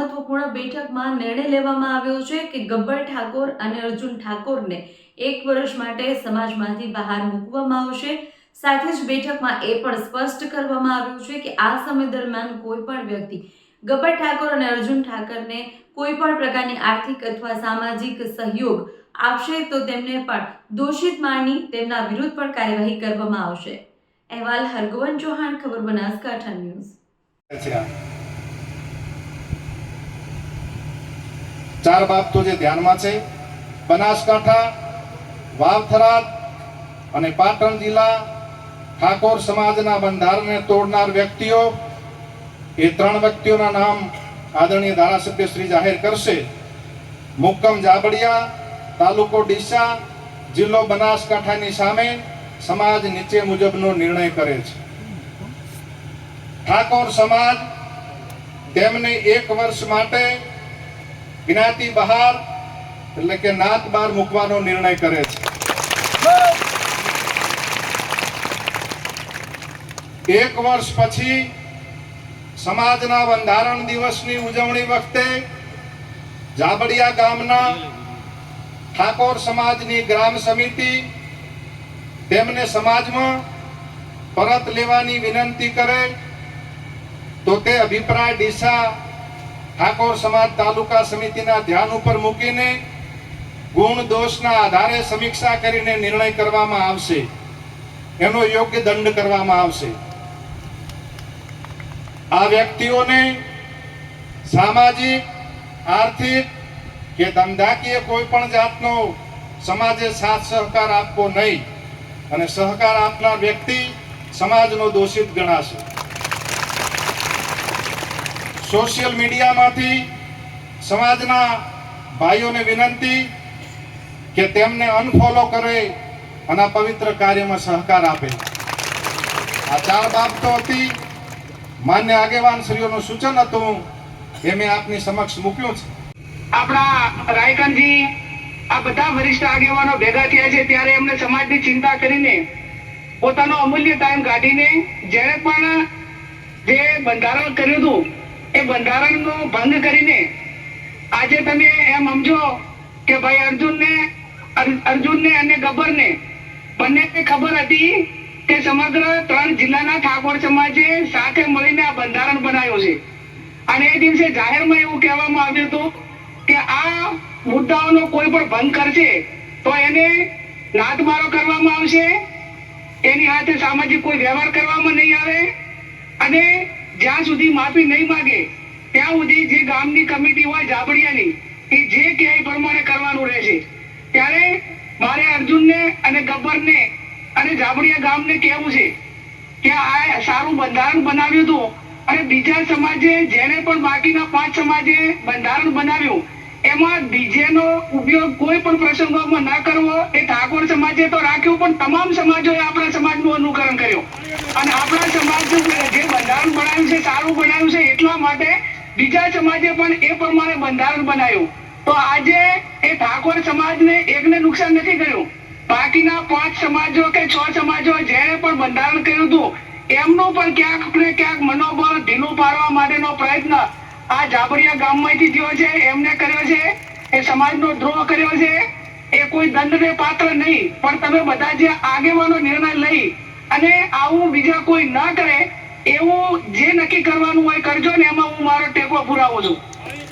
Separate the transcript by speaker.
Speaker 1: મહત્વપૂર્ણ બેઠકમાં નિર્ણય લેવામાં આવ્યો છે કે ગબ્બર ઠાકોર અને અર્જુન ઠાકોરને 1 વર્ષ માટે સમાજમાંથી બહાર મૂકવામાં આવશે। સાથે જ બેઠકમાં એ પણ સ્પષ્ટ કરવામાં આવ્યું છે કે આ સમય દરમિયાન કોઈ પણ વ્યક્તિ ગબ્બર ઠાકોર અને અર્જુન ઠાકરને કોઈ પણ પ્રકારની આર્થિક અથવા સામાજિક સહયોગ આપશે તો તેમને પણ દોષિત માની તેમના વિરુદ્ધ પણ કાર્યવાહી કરવામાં આવશે। અહેવાલ હરગોવન ચૌહાણ, ખબર બનાસકાંઠા ન્યૂઝ।
Speaker 2: चार बाबतो जे ध्यानमा छे, बनासकांठा, वावथराद अने पाटण जिल्ला ठाकोर समाजना बंधारणने तोड़नार व्यक्तिओ ए 3 व्यक्तिओना नाम आदरणीय धारासभ्य श्री जाहेर करशे। मुक्कम जाबड़िया, तालुको डीसा, जिल्लो बनासकांठानी सामे समाज नीचे मुजबनो निर्णय करे छे। ठाकोर समाज तेमने 1 वर्ष माटे ज्ञाति बहार એટલે કે નાત બહાર મૂકવાનો નિર્ણય કરે છે। 1 વર્ષ પછી સમાજના બંધારણ દિવસની ઉજવણી વખતે જાબડિયા ગામના ઠાકોર સમાજની ગ્રામ સમિતિ તેમને સમાજમાં પરત લેવાની વિનંતી કરે તો તે અભિપ્રાય ડીસા ઠાકોર સમાજ તાલુકા સમિતિના ધ્યાન ઉપર મૂકીને ગુણ દોષના આધારે સમીક્ષા કરીને નિર્ણય કરવામાં આવશે, એનો યોગ્ય દંડ કરવામાં આવશે। આ વ્યક્તિઓને સામાજિક, આર્થિક કે ધંધાકીય કોઈ પણ જાતનો સમાજે સાથ સહકાર આપવો નહીં અને સહકાર આપનાર વ્યક્તિ સમાજનો દોષિત ગણાશે। सोशल मीडिया मांथी समाजना भाईओने विनंती के तेमने अनफॉलो करे अने पवित्र कार्य में सहकार आपे। आ 4 बाबतो हती। मान्य आगेवान श्रीओनुं सूचन हतुं ए मैं आपनी समक्ष मूक्युं छे।
Speaker 3: आपणा रायकनजी आ बधा वरिष्ठ आगेवानो भेगा थया छे त्यारे एमणे समाजनी चिंता करीने पोतानो अमूल्य टाइम काढीने जेणे पण जे बंधारण कर्युं हतुं ए બંધારણનો ભંગ કરીને આજે તમે એમ સમજો કે ભાઈ અર્જુનને અને ગબ્બરને બંનેને ખબર હતી કે સમગ્ર 3 જિલ્લાના ઠાકોર સમાજે સાથે મળીને આ બંધારણ બનાવ્યું છે અને એ દિવસે જાહેરમાં એવું કહેવામાં આવ્યું હતું કે આ મુદ્દાઓનો કોઈ પણ ભંગ કરશે તો એને નાદમારો કરવામાં આવશે, એની સાથે સામાજિક કોઈ વ્યવહાર કરવામાં નહીં આવે અને જ્યાં સુધી માફી નહીં માગે ત્યાં સુધી જે ગામની કમિટી હોય જાબડિયાની એ જે કે એ પ્રમાણે કરવાનું રહેશે। ત્યારે મારે અર્જુનને અને ગબ્બરને અને જાબડિયા ગામને કહેવું છે કે આ સારું બંધારણ બનાવ્યું હતું અને બીજા સમાજે જેને પણ બાકીના 5 સમાજે બંધારણ બનાવ્યું એમાં ડીજેનો ઉપયોગ કોઈ પણ પ્રસંગોમાં ન કરવો એ ઠાકોર સમાજે તો રાખ્યું પણ તમામ સમાજોએ આપણા સમાજનું અનુકરણ કર્યું અને આપણા સમાજનું જે બંધારણ બનાવ્યું છે સારું બનાવ્યું છે એટલા માટે બીજા સમાજે પણ એ પ્રમાણે બંધારણ બનાવ્યું। તો આજે એ ઠાકોર સમાજને એકને નુકસાન નથી કર્યું, બાકીના 5 સમાજો કે 6 સમાજો જેણે પણ બંધારણ કર્યું હતું એમનું પણ ક્યાંક ને ક્યાંક મનોબળ ઢીલું પાડવા માટેનો પ્રયત્ન આ જાબડિયા ગામમાંથી થયો છે, એમને કર્યો છે। એ સમાજનો દ્રોહ કર્યો છે, એ કોઈ દંડને પાત્ર નહીં પણ તમે બધા જે આગેવાનો નિર્ણય લઈ અને આવું બીજા કોઈ ન કરે એવું જે નક્કી કરવાનું હોય કરજો ને, એમાં હું મારો ટેકો પુરાવું છું।